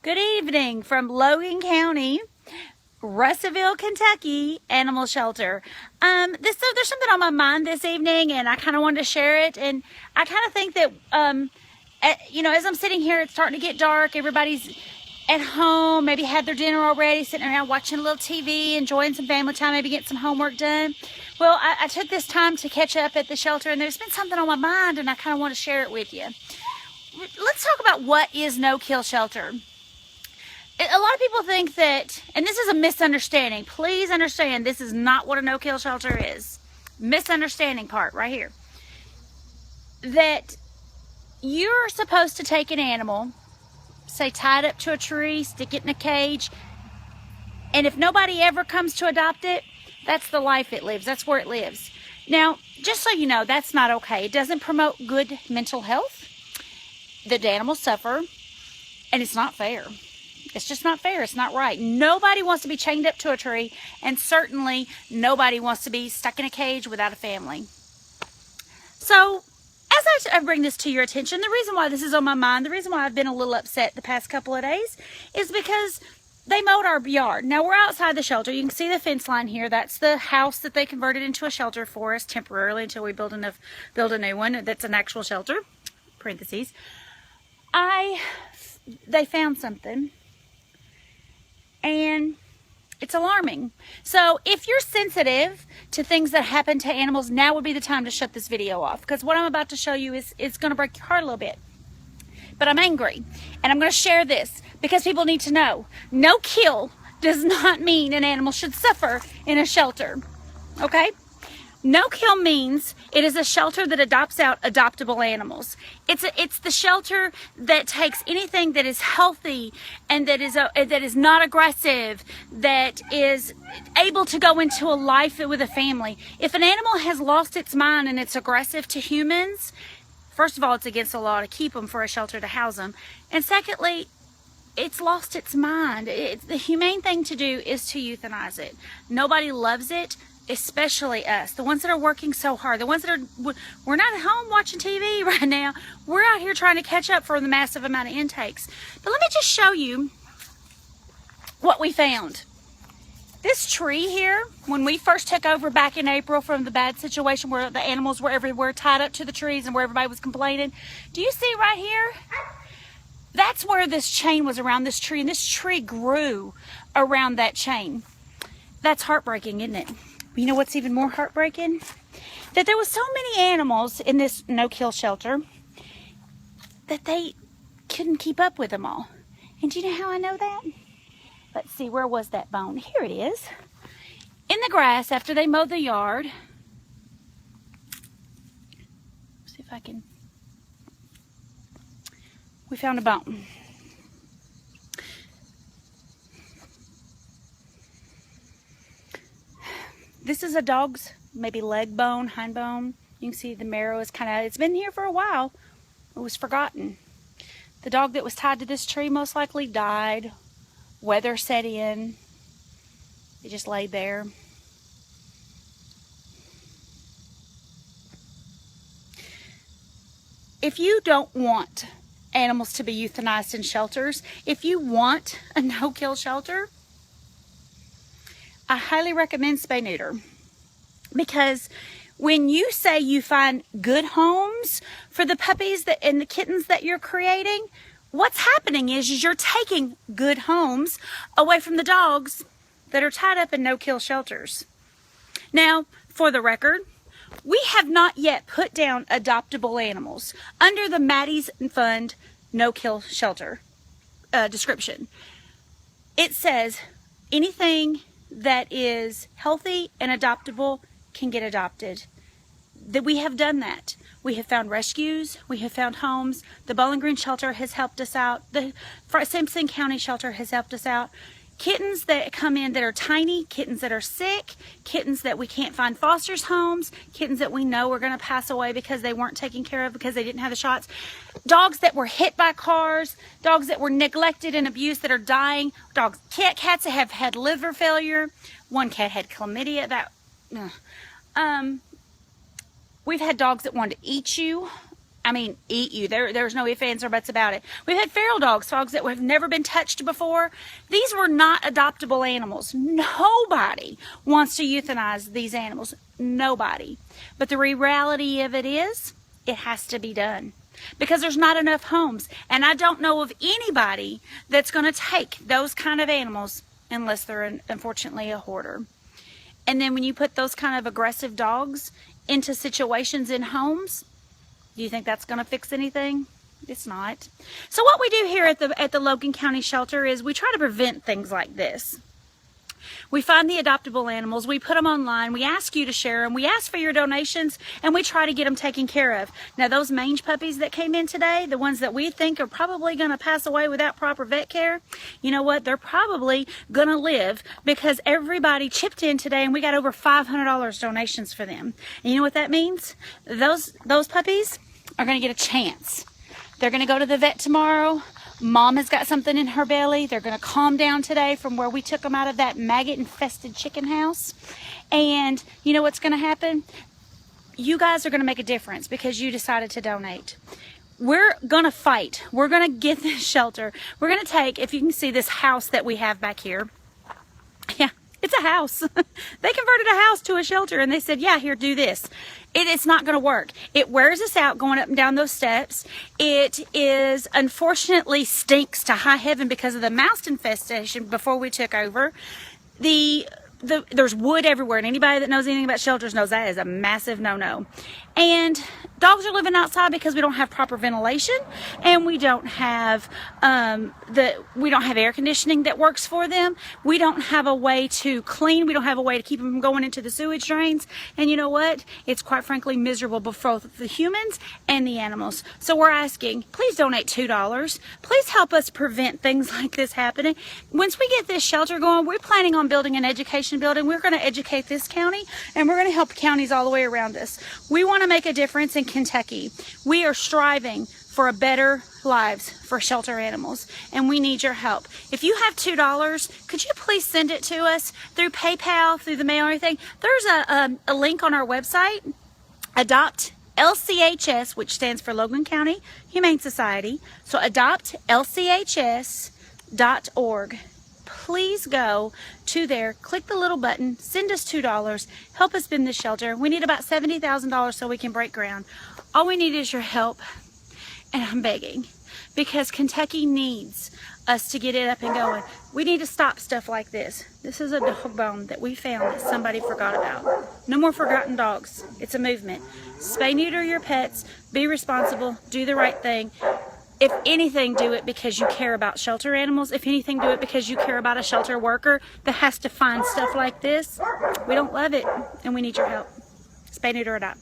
Good evening from Logan County, Russellville, Kentucky Animal Shelter. There's something on my mind this evening, and I kind of wanted to share it. And I kind of think that, as I'm sitting here, it's starting to get dark. Everybody's at home, maybe had their dinner already, sitting around watching a little TV, enjoying some family time, maybe getting some homework done. Well, I took this time to catch up at the shelter, and there's been something on my mind, and I kind of want to share it with you. Let's talk about what is no-kill shelter. A lot of people think that, and this is a misunderstanding. Please understand, this is not what a no-kill shelter is. Misunderstanding part right here. That you're supposed to take an animal, say tie it up to a tree, stick it in a cage, and if nobody ever comes to adopt it, that's the life it lives. That's where it lives. Now, just so you know, that's not okay. It doesn't promote good mental health. The animals suffer, and it's not fair. It's just not fair. It's not right. Nobody wants to be chained up to a tree, and certainly nobody wants to be stuck in a cage without a family. So, as I bring this to your attention, the reason why this is on my mind, the reason why I've been a little upset the past couple of days is because they mowed our yard. Now, we're outside the shelter. You can see the fence line here. That's the house that they converted into a shelter for us temporarily until we build a new one that's an actual shelter. Parentheses. They found something, and it's alarming. So if you're sensitive to things that happen to animals, now would be the time to shut this video off, because what I'm about to show you is going to break your heart a little bit. But I'm angry, and I'm going to share this because people need to know. No kill does not mean an animal should suffer in a shelter, okay? No kill means it is a shelter that adopts out adoptable animals. It's the shelter that takes anything that is healthy and that is not aggressive, that is able to go into a life with a family. If an animal has lost its mind and it's aggressive to humans, first of all, it's against the law to keep them for a shelter to house them, and secondly, it's lost its mind. The humane thing to do is to euthanize it. Nobody loves it, especially us, the ones that are working so hard, the ones that we're not at home watching TV right now. We're out here trying to catch up for the massive amount of intakes. But let me just show you what we found. This tree here, when we first took over back in April from the bad situation where the animals were everywhere tied up to the trees and where everybody was complaining, do you see right here? That's where this chain was around this tree, and this tree grew around that chain. That's heartbreaking, isn't it? You know what's even more heartbreaking? That there was so many animals in this no-kill shelter that they couldn't keep up with them all. And do you know how I know that? Let's see, where was that bone? Here it is. In the grass after they mowed the yard. Let's see if I can. We found a bone. This is a dog's maybe leg bone, hind bone. You can see the marrow is it's been here for a while. It was forgotten. The dog that was tied to this tree most likely died. Weather set in. It just laid there. If you don't want animals to be euthanized in shelters, if you want a no-kill shelter, I highly recommend spay-neuter, because when you say you find good homes for the puppies and the kittens that you're creating, what's happening is you're taking good homes away from the dogs that are tied up in no-kill shelters. Now, for the record, we have not yet put down adoptable animals under the Maddie's Fund no-kill shelter description. It says anything that is healthy and adoptable can get adopted. That we have done that. We have found rescues. We have found homes. The Bowling Green shelter has helped us out. The Simpson County shelter has helped us out. Kittens that come in that are tiny, kittens that are sick, kittens that we can't find fosters homes, kittens that we know are going to pass away because they weren't taken care of because they didn't have the shots, dogs that were hit by cars, dogs that were neglected and abused that are dying, cats that have had liver failure. One cat had chlamydia. We've had dogs that wanted to eat you. I mean, eat you. There's no ifs, ands, or buts about it. We've had feral dogs that have never been touched before. These were not adoptable animals. Nobody wants to euthanize these animals. Nobody. But the reality of it is, it has to be done because there's not enough homes. And I don't know of anybody that's going to take those kind of animals unless they're unfortunately a hoarder. And then when you put those kind of aggressive dogs into situations in homes, do you think that's going to fix anything? It's not. So what we do here at the Logan County Shelter is we try to prevent things like this. We find the adoptable animals, we put them online, we ask you to share them, we ask for your donations, and we try to get them taken care of. Now those mange puppies that came in today, the ones that we think are probably going to pass away without proper vet care, you know what? They're probably going to live because everybody chipped in today and we got over $500 donations for them. And you know what that means? Those puppies are going to get a chance. They're going to go to the vet tomorrow. Mom has got something in her belly. They're going to calm down today from where we took them out of that maggot-infested chicken house. And you know what's going to happen? You guys are going to make a difference because you decided to donate. We're going to fight. We're going to get this shelter. We're going to take, if you can see this house that we have back here. Yeah, it's a house. They converted a house to a shelter and they said, yeah, here, do this. It's not going to work. It wears us out going up and down those steps. It is, unfortunately, stinks to high heaven because of the mouse infestation before we took over. There's wood everywhere, and anybody that knows anything about shelters knows that is a massive no-no. And dogs are living outside because we don't have proper ventilation, and we don't have air conditioning that works for them. We don't have a way to clean. We don't have a way to keep them from going into the sewage drains. And you know what? It's quite frankly miserable for both the humans and the animals. So we're asking, please donate $2. Please help us prevent things like this happening. Once we get this shelter going, we're planning on building an education building. We're going to educate this county, and we're going to help counties all the way around us. We want to make a difference in Kentucky. We are striving for a better lives for shelter animals, and we need your help. If you have $2, could you please send it to us through PayPal, through the mail, or anything? There's a link on our website, Adopt LCHS, which stands for Logan County Humane Society. So adoptlchs.org. Please go to there, click the little button, send us $2, help us build this shelter. We need about $70,000 so we can break ground. All we need is your help, and I'm begging, because Kentucky needs us to get it up and going. We need to stop stuff like this. This is a dog bone that we found that somebody forgot about. No more forgotten dogs. It's a movement. Spay, neuter your pets, be responsible, do the right thing. If anything, do it because you care about shelter animals. If anything, do it because you care about a shelter worker that has to find stuff like this. We don't love it, and we need your help. Spay, neuter, adopt.